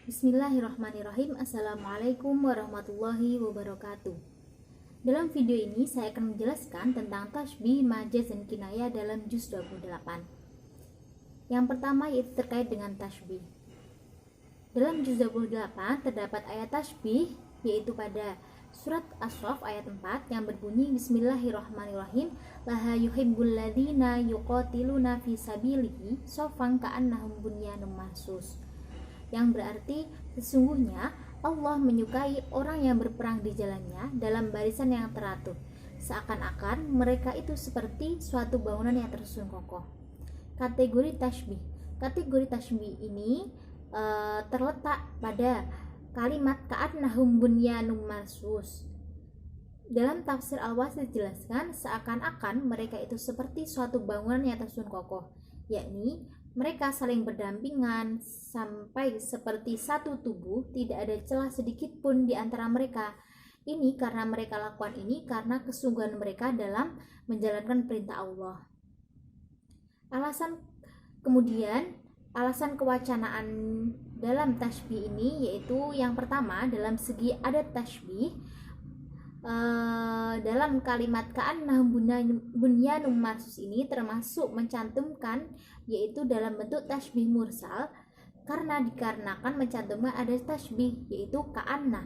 Bismillahirrahmanirrahim. Assalamualaikum warahmatullahi wabarakatuh. Dalam video ini saya akan menjelaskan tentang tasbih, majaz, dan kinayah dalam juz 28. Yang pertama yaitu terkait dengan tasbih. Dalam juz 28 terdapat ayat tasbih yaitu pada surat As-Saff ayat 4 yang berbunyi Bismillahirrahmanirrahim. Laha yuhibbul ladzina yuqatiluna fi sabilihi shaffan ka'annahum bunyanun marsus. Yang berarti sesungguhnya Allah menyukai orang yang berperang di jalannya dalam barisan yang teratur, seakan-akan mereka itu seperti suatu bangunan yang tersusun kokoh. Kategori tasbih ini terletak pada kalimat ka'annahum bunyanun marsus. Dalam tafsir Al-Wasit dijelaskan seakan-akan mereka itu seperti suatu bangunan yang tersusun kokoh, yakni mereka saling berdampingan sampai seperti satu tubuh, tidak ada celah sedikit pun di antara mereka. Ini karena mereka lakukan ini karena kesungguhan mereka dalam menjalankan perintah Allah. Alasan kewacanaan dalam tasbih ini yaitu yang pertama, dalam segi adat tasbih, dalam kalimat ka'annahum bunyanun marsus ini termasuk mencantumkan yaitu dalam bentuk tasbih mursal dikarenakan mencantumkan ada tasbih yaitu ka'anna,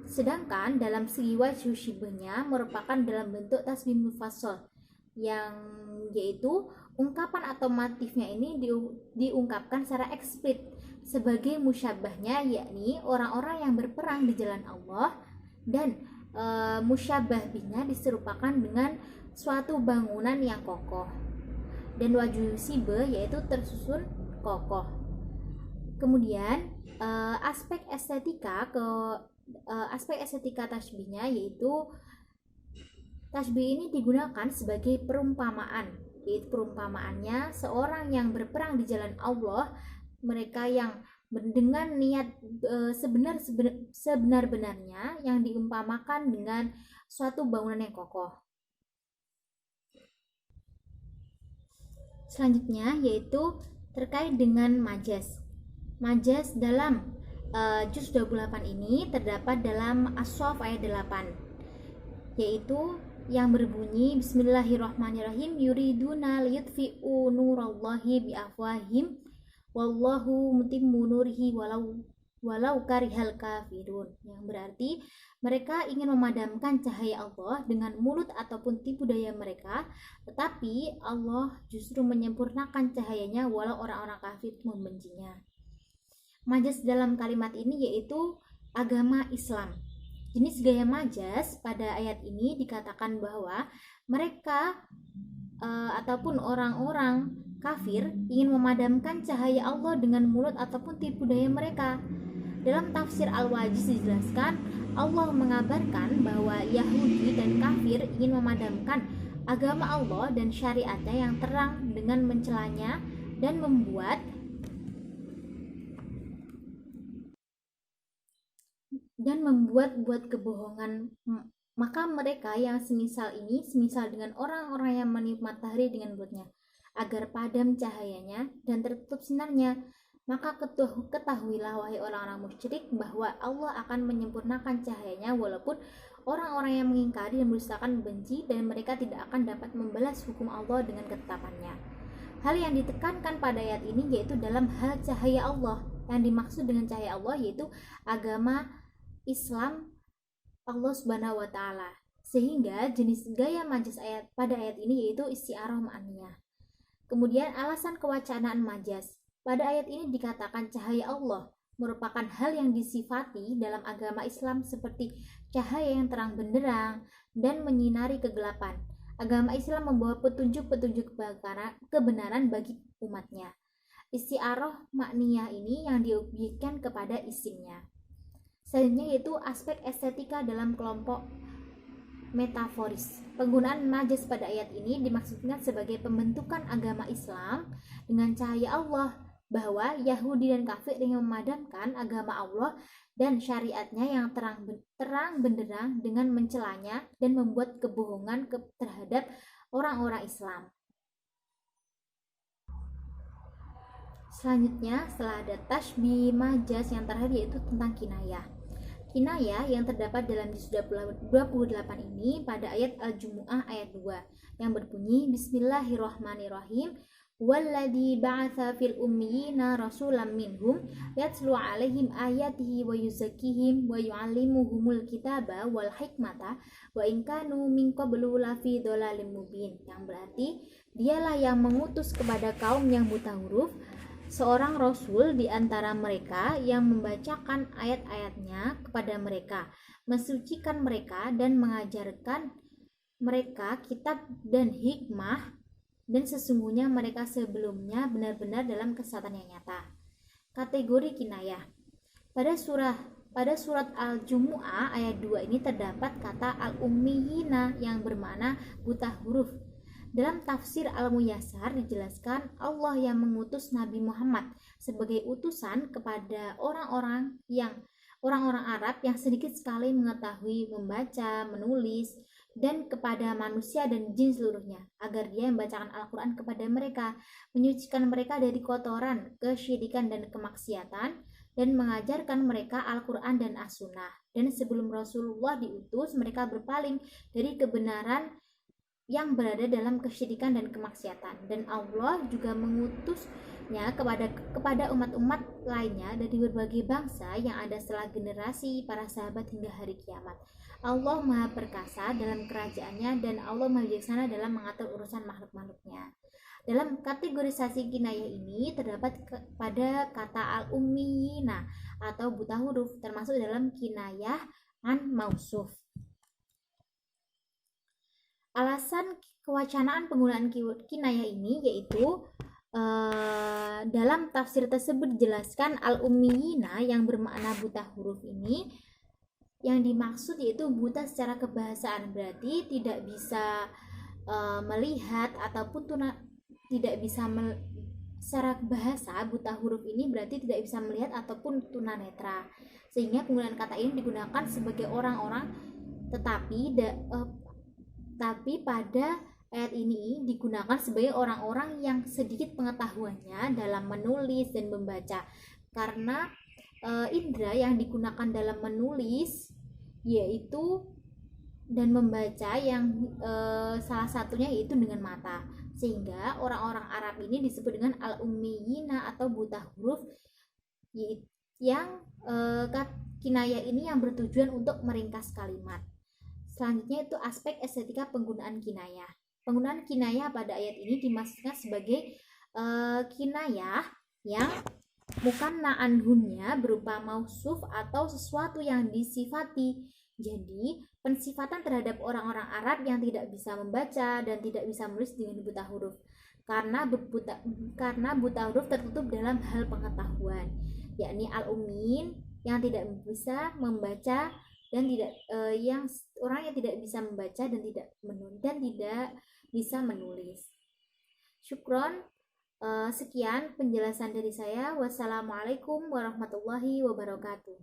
sedangkan dalam segi wajhu syibhnya merupakan dalam bentuk tasbih mufassal yang yaitu ungkapan atau motifnya ini diungkapkan secara eksplisit sebagai musyabbahnya, yakni orang-orang yang berperang di jalan Allah, dan musyabbah bihnya diserupakan dengan suatu bangunan yang kokoh, dan wajhu sibah yaitu tersusun kokoh. Kemudian aspek estetika tasbihnya yaitu tasbih ini digunakan sebagai perumpamaan, yaitu perumpamaannya seorang yang berperang di jalan Allah, mereka yang dengan niat sebenar-benarnya yang diumpamakan dengan suatu bangunan yang kokoh. Selanjutnya yaitu terkait dengan majaz. Majaz dalam juz 28 ini terdapat dalam As-Saff ayat 8, yaitu yang berbunyi Bismillahirrahmanirrahim yuriduna liyutfi'u nurallahi biafwahim wallahu mutimmu nurihi walau karihal kafirun, yang berarti mereka ingin memadamkan cahaya Allah dengan mulut ataupun tipu daya mereka, tetapi Allah justru menyempurnakan cahayanya walau orang-orang kafir membencinya. Majaz dalam kalimat ini yaitu agama Islam. Jenis gaya majaz pada ayat ini dikatakan bahwa mereka ataupun orang-orang kafir ingin memadamkan cahaya Allah dengan mulut ataupun tipu daya mereka. Dalam tafsir Al-Wajiz dijelaskan, Allah mengabarkan bahwa Yahudi dan kafir ingin memadamkan agama Allah dan syariatnya yang terang dengan mencelanya dan membuat kebohongan. Maka mereka yang semisal dengan orang-orang yang meniup matahari dengan mulutnya agar padam cahayanya dan tertutup sinarnya, maka ketahuilah wahai orang-orang musyrik bahwa Allah akan menyempurnakan cahayanya walaupun orang-orang yang mengingkari dan mendustakan benci, dan mereka tidak akan dapat membalas hukum Allah dengan ketetapannya. Hal yang ditekankan pada ayat ini yaitu dalam hal cahaya Allah. Yang dimaksud dengan cahaya Allah yaitu agama Islam Allah Subhanahu wa taala. Sehingga jenis gaya majaz pada ayat ini yaitu isti'arah ma'niyah. Kemudian alasan kewacanaan majaz. Pada ayat ini dikatakan cahaya Allah merupakan hal yang disifati dalam agama Islam seperti cahaya yang terang benderang dan menyinari kegelapan. Agama Islam membawa petunjuk-petunjuk kebenaran bagi umatnya. Isti'arah ma'niyah ini yang diobjekkan kepada isimnya. Selanjutnya yaitu aspek estetika dalam kelompok metaforis. Penggunaan majaz pada ayat ini dimaksudkan sebagai pembentukan agama Islam dengan cahaya Allah, bahwa Yahudi dan kafir ingin memadamkan agama Allah dan syariatnya yang terang benderang dengan mencelanya dan membuat kebohongan terhadap orang-orang Islam. Selanjutnya, setelah ada tashbih, majaz, yang terakhir yaitu tentang kinayah. Kinayah yang terdapat dalam juz 28 ini pada ayat Al-Jumu'ah ayat 2 yang berbunyi Bismillahirrahmanirrahim. Walladzi ba'atsa fil ummiyina rasulam minhum yatlu 'alaihim ayatihi wa yuzakkihim wa yu'allimuhumul kitaba wal hikmata wa in kanu min qablu lafi dhalalim mubin. Yang berarti dialah yang mengutus kepada kaum yang buta huruf seorang rasul di antara mereka yang membacakan ayat-ayatnya kepada mereka, mensucikan mereka dan mengajarkan mereka kitab dan hikmah, dan sesungguhnya mereka sebelumnya benar-benar dalam kesesatan yang nyata. Kategori kinayah. Pada surat Al-Jumu'ah ayat 2 ini terdapat kata al-ummiyina yang bermakna buta huruf. Dalam tafsir Al-Muyassar dijelaskan Allah yang mengutus Nabi Muhammad sebagai utusan kepada orang-orang Arab yang sedikit sekali mengetahui membaca, menulis, dan kepada manusia dan jin seluruhnya, agar dia membacakan Al-Quran kepada mereka, menyucikan mereka dari kotoran, kesyirikan, dan kemaksiatan, dan mengajarkan mereka Al-Quran dan As-Sunnah. Dan sebelum Rasulullah diutus, mereka berpaling dari kebenaran yang berada dalam kesyirikan dan kemaksiatan, dan Allah juga mengutusnya kepada umat-umat lainnya dari berbagai bangsa yang ada setelah generasi para sahabat hingga hari kiamat. Allah Maha Perkasa dalam kerajaannya dan Allah Maha Bijaksana dalam mengatur urusan makhluk-makhluknya. Dalam kategorisasi kinayah ini terdapat pada kata al-ummiyina atau buta huruf, termasuk dalam kinayah an mausuf. Alasan kewacanaan penggunaan keyword kinayah ini yaitu dalam tafsir tersebut dijelaskan al-ummiyina yang bermakna buta huruf ini yang dimaksud yaitu buta secara kebahasaan, berarti tidak bisa melihat ataupun tidak bisa secara bahasa buta huruf ini berarti tidak bisa melihat ataupun tunanetra, sehingga penggunaan kata ini digunakan sebagai orang-orang tapi pada ayat ini digunakan sebagai orang-orang yang sedikit pengetahuannya dalam menulis dan membaca, karena indera yang digunakan dalam menulis yaitu dan membaca yang salah satunya yaitu dengan mata, sehingga orang-orang Arab ini disebut dengan al-ummiyina atau buta huruf, yang kinayah ini yang bertujuan untuk meringkas kalimat. Selanjutnya itu aspek estetika penggunaan kinayah. Penggunaan kinayah pada ayat ini dimaksudkan sebagai kinayah yang mukanna anhunnya berupa mausuf atau sesuatu yang disifati. Jadi pensifatan terhadap orang-orang Arab yang tidak bisa membaca dan tidak bisa menulis dengan buta huruf, karena buta huruf tertutup dalam hal pengetahuan, yakni al-ummin yang tidak bisa membaca dan orang yang tidak bisa membaca dan tidak bisa menulis. Syukron. Sekian penjelasan dari saya. Wassalamualaikum warahmatullahi wabarakatuh.